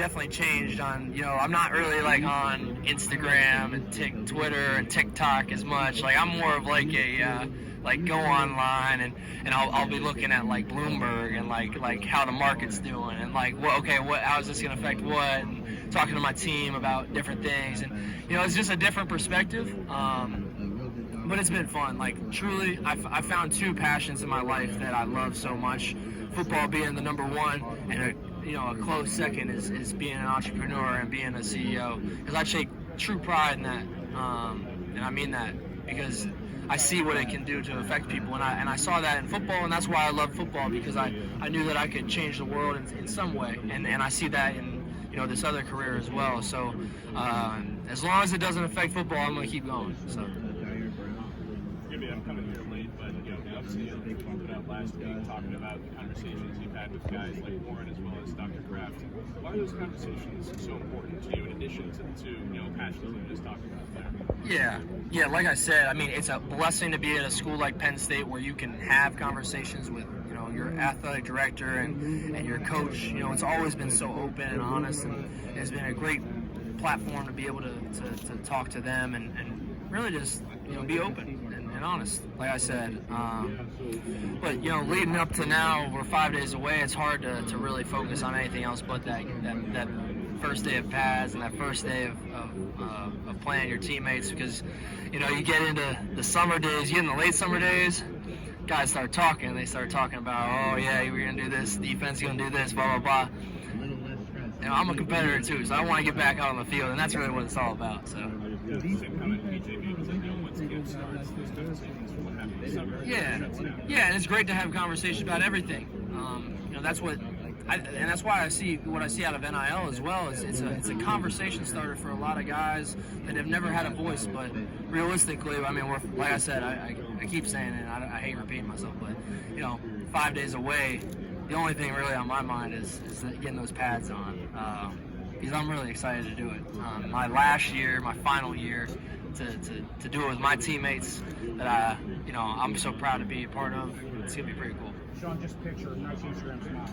definitely changed on, I'm not really like on Instagram and Twitter and TikTok as much. Like I'm more of like a go online and I'll be looking at like Bloomberg and like how the market's doing and like how is this gonna affect what, and talking to my team about different things, and it's just a different perspective. But it's been fun. Like truly, I found two passions in my life that I love so much. Football being the number one, and a close second is being an entrepreneur and being a CEO. Because I take true pride in that, and I mean that because I see what it can do to affect people, and I saw that in football, and that's why I love football, because I knew that I could change the world in some way, and I see that in this other career as well. So as long as it doesn't affect football, I'm going to keep going. So. Maybe I'm coming here late, but obviously you put out last week talking about the conversations you've had with guys like Warren as well as Dr. Kraft. Why are those conversations so important to you in addition to the two passions we just talked about there? Yeah. Like I said, I mean, it's a blessing to be at a school like Penn State where you can have conversations with your athletic director and your coach. It's always been so open and honest, and it's been a great platform to be able to talk to them and really just be open and honest, like I said. But leading up to now, we're 5 days away. It's hard to really focus on anything else but that first day of pads and that first day of playing your teammates, because you get into the summer days, you get in the late summer days, guys start talking. They start talking about, oh yeah, we're gonna do this, defense gonna do this, blah blah blah. I'm a competitor too, so I want to get back out on the field, and that's really what it's all about. So. Yeah, and it's great to have conversations about everything. That's what, and that's why I see what I see out of NIL as well. Is it's a conversation starter for a lot of guys that have never had a voice. But realistically, I mean, like I said, I keep saying it. I hate repeating myself, but 5 days away. The only thing really on my mind is getting those pads on, because I'm really excited to do it. My last year, my final year, to do it with my teammates that I'm so proud to be a part of. It's gonna be pretty cool. Sean, just picture a nice Instagram smile.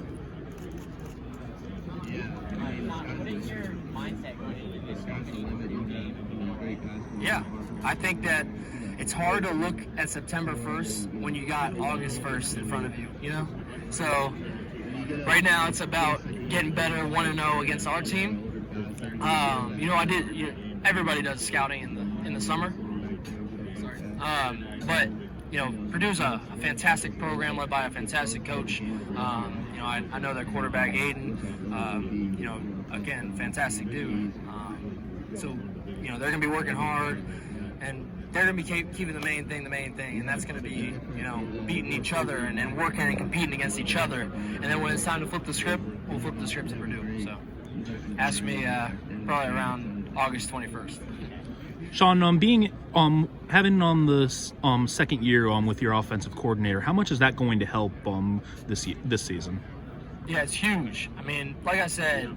What is your mindset going into this game? Yeah, I think that it's hard to look at September 1st when you got August 1st in front of you, So right now it's about getting better 1-0 against our team. Everybody does scouting in the summer. But Purdue's a fantastic program led by a fantastic coach. I know their quarterback Aiden. Again, fantastic dude. So they're gonna be working hard, and they're going to be keeping the main thing, and that's going to be, beating each other and working and competing against each other. And then when it's time to flip the script, we'll flip the script in Purdue. So ask me probably around August 21st. Sean, having the second year with your offensive coordinator, how much is that going to help this season? Yeah, it's huge. I mean, like I said,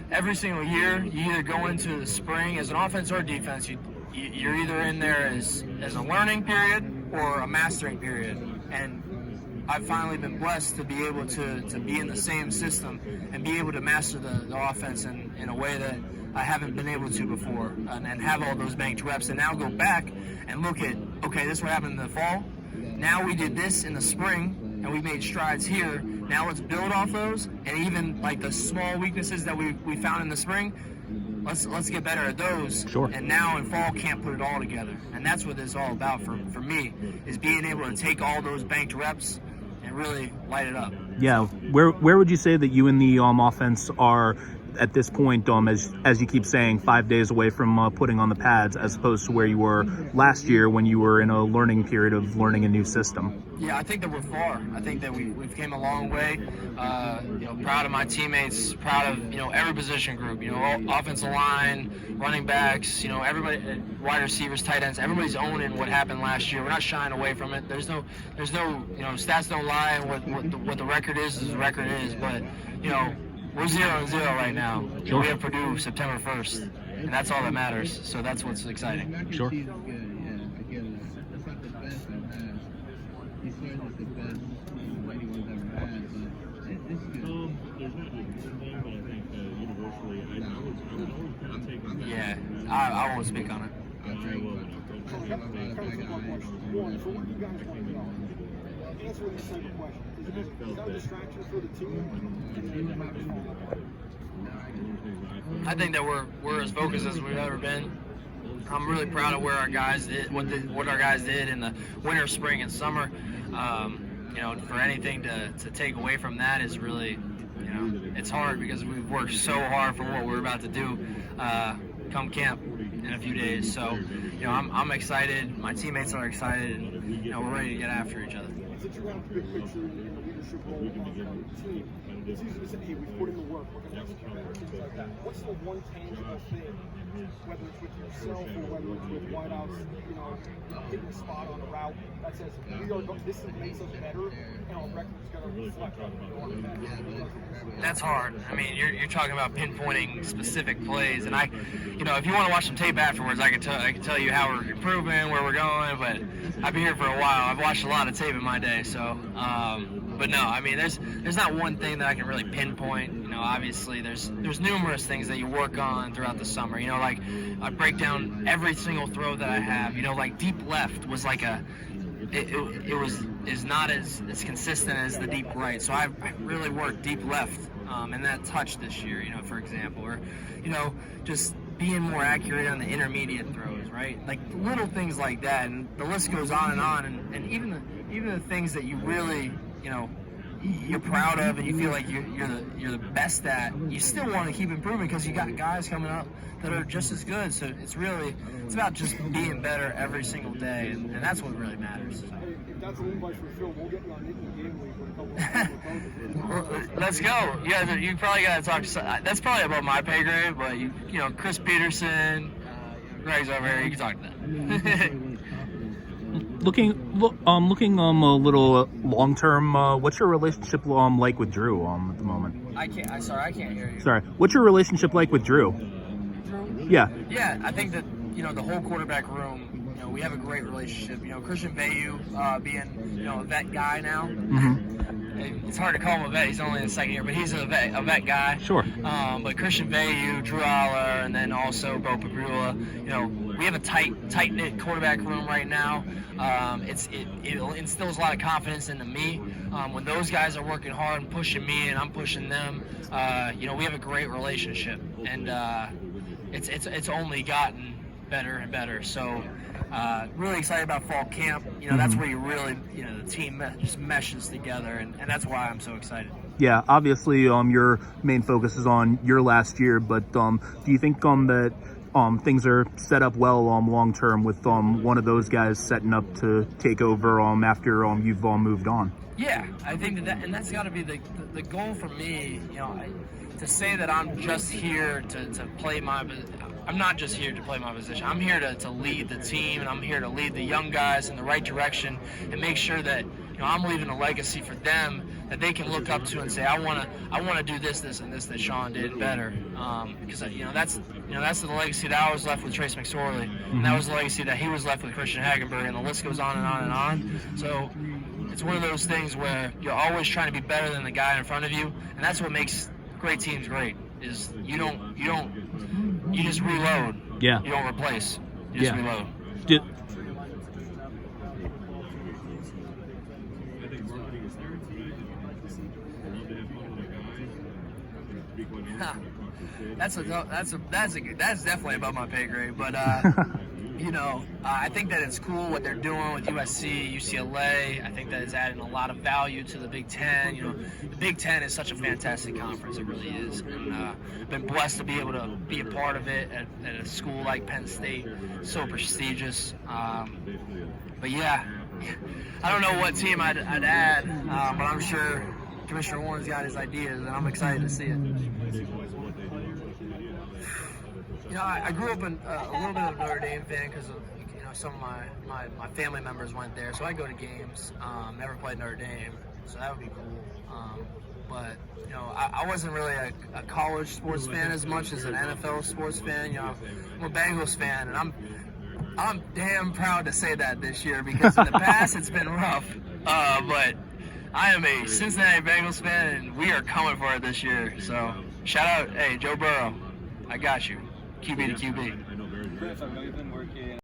every single year you either go into the spring as an offense or defense. You're either in there as a learning period or a mastering period, and I've finally been blessed to be able to be in the same system and be able to master the offense in a way that I haven't been able to before, and have all those banked reps, and now go back and look at, okay, this is what happened in the fall. Now we did this in the spring, and we made strides here. Now let's build off those, and even like the small weaknesses that we found in the spring, let's get better at those. Sure. And now in fall camp, put it all together. And that's what this is all about for me, is being able to take all those banked reps and really light it up. Yeah. Where would you say that you and the offense are at this point, as you keep saying, 5 days away from putting on the pads, as opposed to where you were last year when you were in a learning period of learning a new system? Yeah, I think that we're far. I think that we've came a long way. Proud of my teammates, proud of every position group. Offensive line, running backs. Everybody, wide receivers, tight ends. Everybody's owning what happened last year. We're not shying away from it. There's no stats don't lie, and what the record is the record is. But we're 0-0 right now. Sure. We have Purdue September 1st, and that's all that matters. So that's what's exciting. Sure. There's not just one thing, but I think universally I won't speak on it. One, for what you guys want to know, answer this simple question. Is that a distraction for the team? I think that we're as focused as we've ever been. I'm really proud of where our guys did, what our guys did in the winter, spring, and summer. For anything to take away from that is really, it's hard because we've worked so hard for what we're about to do come camp in a few days. So, I'm excited. My teammates are excited, and we're ready to get after each other. Since you're out the big picture in the leadership role on the team, it's easy to say, hey, we've put in the work, we're going to execute better, things like that. What's the one tangible thing, whether it's with yourself or whether it's with wideouts, hitting a spot on a route that says, this makes us better, and our record's going to reflect on it? That's hard. I mean, you're talking about pinpointing specific plays, and if you want to watch some tape afterwards, I can tell you how we're improving, where we're going. But I've been here for a while. I've watched a lot of tape in my day, so. But no, I mean, there's not one thing that I can really pinpoint. Obviously there's numerous things that you work on throughout the summer. Like I break down every single throw that I have. Like deep left was like is not as consistent as the deep right. So I really worked deep left in that touch this year. For example, or just being more accurate on the intermediate throws, right? Like little things like that, and the list goes on and on. And even the things that you really you're proud of and you feel like you're the best at, you still want to keep improving because you got guys coming up that are just as good. So it's about just being better every single day, and that's what really matters. If that's an invite for Phil, we'll get you on Nick Game Week with a couple of Let's go. You probably got to talk to. That's probably above my pay grade, but Chris Peterson, Greg's over here. You can talk to them. Looking a little long term. What's your relationship like with Drew at the moment? I can't hear you. Sorry. What's your relationship like with Drew? Drew? Yeah. Yeah, I think that the whole quarterback room. We have a great relationship. Christian Bayu being a vet guy now. Mm-hmm. It's hard to call him a vet. He's only in the second year, but he's a vet guy. Sure. But Christian Bayu, Drew Aller, and then also Bo Pabula. We have a tight knit quarterback room right now. It instills a lot of confidence into me. When those guys are working hard and pushing me, and I'm pushing them, we have a great relationship, and it's only gotten better and better. So. Really excited about fall camp. That's where you really, the team just meshes together, and that's why I'm so excited. Yeah, obviously, your main focus is on your last year, but do you think that things are set up well long term with one of those guys setting up to take over after you've moved on? Yeah, I think and that's got to be the goal for me. To say that I'm just here to play I'm not just here to play my position. I'm here to lead the team, and I'm here to lead the young guys in the right direction and make sure that I'm leaving a legacy for them that they can look up to and say, I want to do this, and this that Sean did better. Because that's the legacy that I was left with Trace McSorley, and that was the legacy that he was left with Christian Hagenberg, and the list goes on and on and on. So it's one of those things where you're always trying to be better than the guy in front of you, and that's what makes great teams great. Is you just reload. Yeah. You don't replace. You just reload. That's definitely above my pay grade. But I think that it's cool what they're doing with USC, UCLA. I think that it's adding a lot of value to the Big Ten. The Big Ten is such a fantastic conference. It really is. And I've been blessed to be able to be a part of it at a school like Penn State, so prestigious. But yeah, I don't know what team I'd add, but I'm sure Commissioner Warren's got his ideas, and I'm excited to see it. I grew up in a little bit of a Notre Dame fan because of some of my family members went there, so I go to games. Never played Notre Dame, so that would be cool. But I wasn't really a college sports fan as much as an NFL sports fan. I'm a Bengals fan, and I'm damn proud to say that this year because in the past it's been rough. But I am a Cincinnati Bengals fan, and we are coming for it this year. So shout out, hey Joe Burrow, I got you. QB to QB. Cliff, I know you've been working